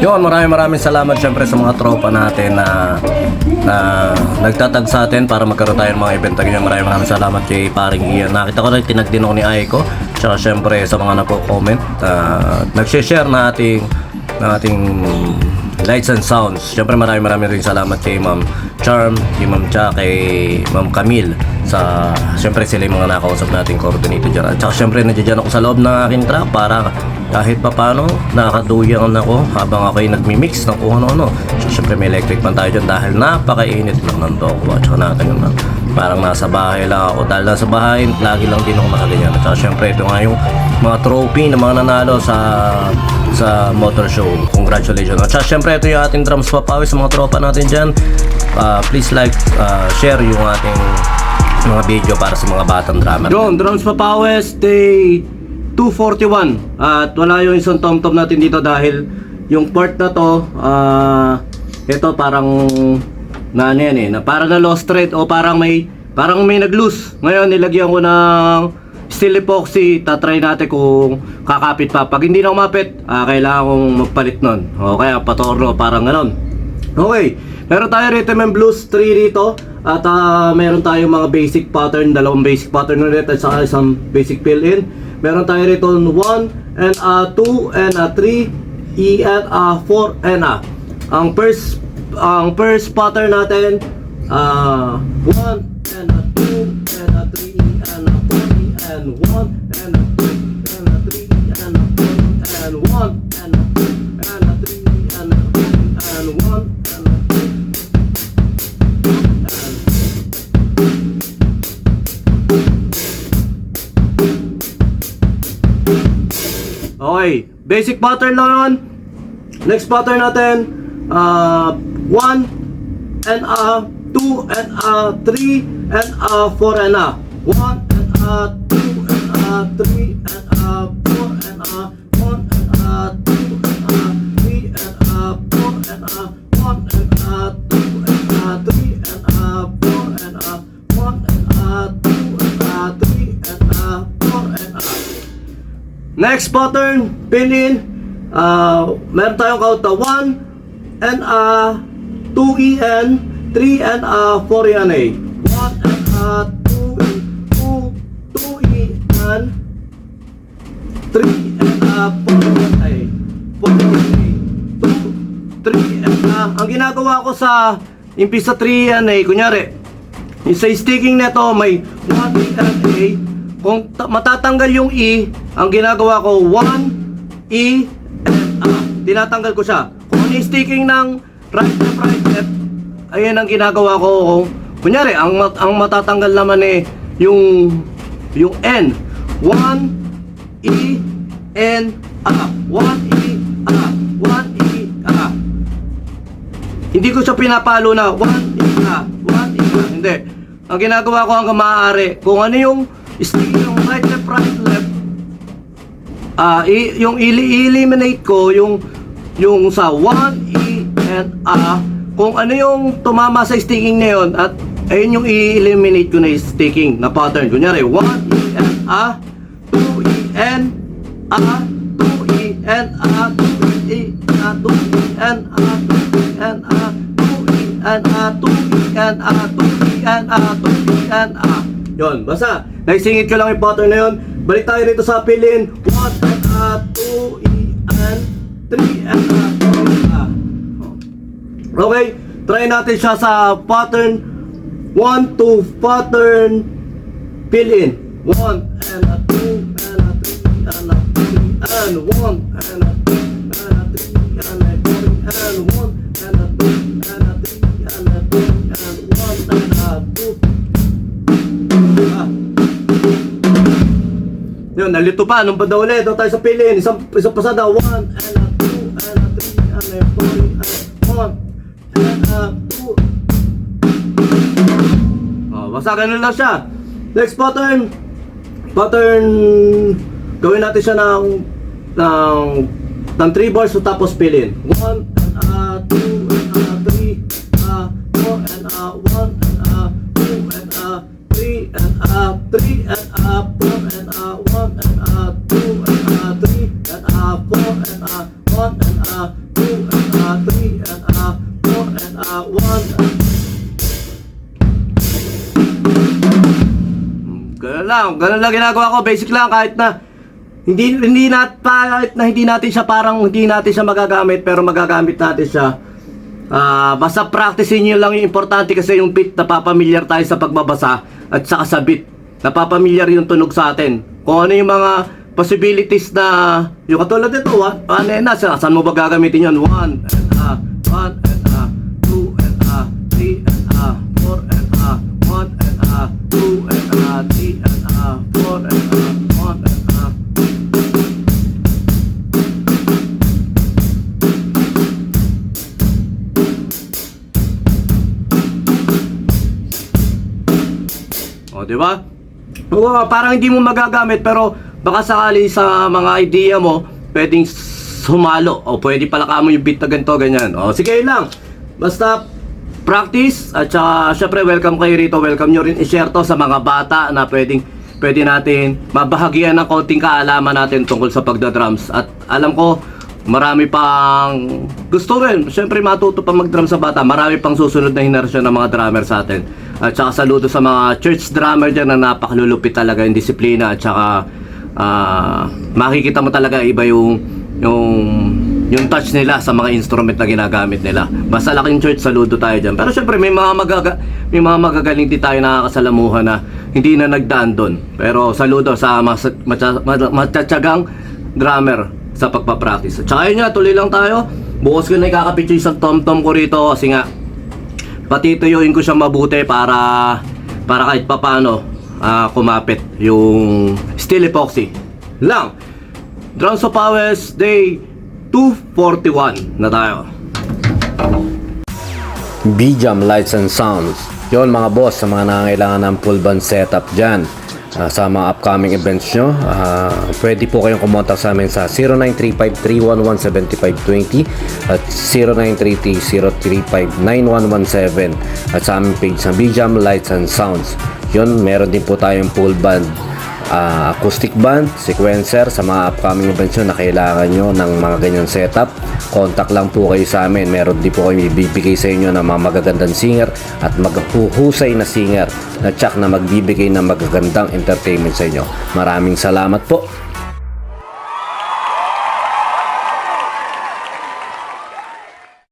Yun, maraming salamat syempre sa mga tropa natin na nagtatag sa atin para magkaroon tayo ng mga event ganyan. Maraming salamat kay paring Ian. Nakita ko rin, tinag din ako ni Aiko. Tsaka syempre sa mga nagko-comment, nag-share na ating lights and sounds. Syempre maraming rin salamat kay Ma'am Charm, kay Ma'am Cha, kay Ma'am Camille. Syempre sila yung mga nakausap nating coordinator dyan. At saka syempre nandiyan ako sa loob ng aking truck para kahit pa paano nakakaduyang ako habang ako'y nagmi-mix ng kung ano-ano. So, syempre may electric pan tayo dyan dahil napakainit lang ng toko. At saka natin yun, parang nasa bahay lang ako. Dahil nasa bahay, lagi lang din ako nakaganyan. At saka syempre ito nga yung mga trophy na mga nanalo sa motor show. Congratulations. At saka syempre ito yung ating drums papawis sa mga tropa natin dyan. Please like, share yung ating mga video para sa mga batang drummer. Yun, drums papawis day 241. At wala yung isang tom-tom natin dito dahil yung part na to, ito parang na ano yan na parang na lost thread o parang may nag-loose. Ngayon nilagyan ko ng steel epoxy. Tatry natin kung kakapit pa. Pag hindi na kumapit, kailangan kong magpalit nun. O kaya patorno, parang ganon. Okay, meron tayo rhythm and blues 3 dito. At meron tayong mga basic pattern, dalawang basic pattern ulit at saka isang basic fill-in. Meron tayo rito 1 and 2 and 3 E and 4 and ang first pattern natin 1 and 2 and 3 and 4 and 1 and 2 and 3 and 4 and 1 and 2 and 3 and 1 and 1. Okay, basic pattern lang yun. Next pattern natin 1 and 2 and 3 and 4 and 1 and 2 and 3 and 4 and 1 and 2 and 3 and 4 and 1 and 2 and 3 and 4 and 1 and 2 and 3 and 4 and next pattern, fill in. Meron tayong count na 1 and 2 EN, 3 and 4 EN. 1 and 2 EN, 3 and 4 EN. 2, 3 and ang ginagawa ko sa impisa 3 EN, kunyari, sa sticking nito may 1 EN. Kung matatanggal yung E, ang ginagawa ko 1 E and tinatanggal ko siya. Kung ano yung sticking ng right left, ayan ang ginagawa ko. Kunyari, ang matatanggal naman yung N. 1 E N 1 E 1 E Hindi ko siya pinapalo na 1 E 1 E hindi. Ang ginagawa ko hanggang maaari, kung ano yung sticking yung right left, yung eliminate ko yung sa 1 E and kung ano yung tumama sa sticking na yun, at ayun yung i-eliminate ko na yung sticking na pattern. Kunyari 1 E and 2 E and 2 E and 2 E 2 E and 2 E and 2 E and 2 E and 2 E and 2 E and yun, basta naisingit ko lang yung pattern na yun. Balik tayo rito sa fill-in 1 and 2 E and 3 and 4. Okay, try natin siya sa pattern 1 to pattern fill-in 1 and 2 and 3 and 4 and 1 and 2 and 3 and 4 and 1 and 2 and 3 and 4 and 1 and 2. Yun, nalito pa. Anong pa daw ulit? Doon tayo sa fill-in. Isang pasada. 1 and 2 and 3 and 4 and 1 and 2. Basta ganun lang siya. Next pattern. Gawin natin siya ng 3 bars. So tapos fill-in. 1 and 2 and 3 4 and 1 and 2 and 3 and 3 and 4 and 1 and 2 and 3 and 4 and 1 and 2 and 3 and 4 and 1. Ganun lang ginagawa ko, basic lang kahit na kahit na hindi natin siya magagamit, pero magagamit natin siya. Basta practicein nyo lang yung importante, kasi yung beat, napapamilyar tayo sa pagbabasa at saka sa beat, napapamilyar yung tunog sa atin. Kung ano yung mga possibilities na yung katulad nito, saan mo ba gagamitin yun? 1 and 2 and 3 and 4 and 1 and 2 and 3 and 4 and 1 and diba? Parang hindi mo magagamit, pero baka sakali sa mga idea mo pwedeng sumalo, o pwede palaka mo yung beat na ganito, ganyan. Sige lang, basta practice. At saka syempre welcome kayo rito, welcome nyo rin i-share to sa mga bata na pwede natin mabahagian ng konting kaalaman natin tungkol sa pagdadrums. At alam ko marami pang gusto rin syempre matuto pa mag-drum sa bata, marami pang susunod na henerasyon ng mga drummer sa atin. At saka saludo sa mga church drummer dyan na napakalulupit talaga yung disiplina. At saka makikita mo talaga iba yung touch nila sa mga instrument na ginagamit nila. Basta laking church, saludo tayo dyan. Pero syempre may mga magagaling din tayo nakakasalamuhan na hindi na nagdaan doon. Pero saludo sa matsatsagang drummer sa pagpapractice. At saka yun nga, tuloy lang tayo. Bukas ko na ikakapit yung isang tom-tom ko rito, kasi nga patituyuin ko siya mabuti para kahit papano kumapit yung steel epoxy lang. Drums of Powers Day 241 na tayo. B-Jam Lights and Sounds. Yon mga boss, sa mga nangangailangan ng full band setup dyan, sa mga upcoming events nyo, pwede po kayong kumontak sa amin sa 0935-311-7520 at 0933-035-9117 at sa aming page sa B-Jam Lights and Sounds. Yun, meron din po tayong full band acoustic band, sequencer sa mga upcoming events nyo na kailangan nyo ng mga ganyan setup. Contact lang po kayo sa amin. Meron din po kami bibigay sa inyo ng mga magagandang singer at maghuhusay na singer na tsak na magbibigay ng magagandang entertainment sa inyo. Maraming salamat po.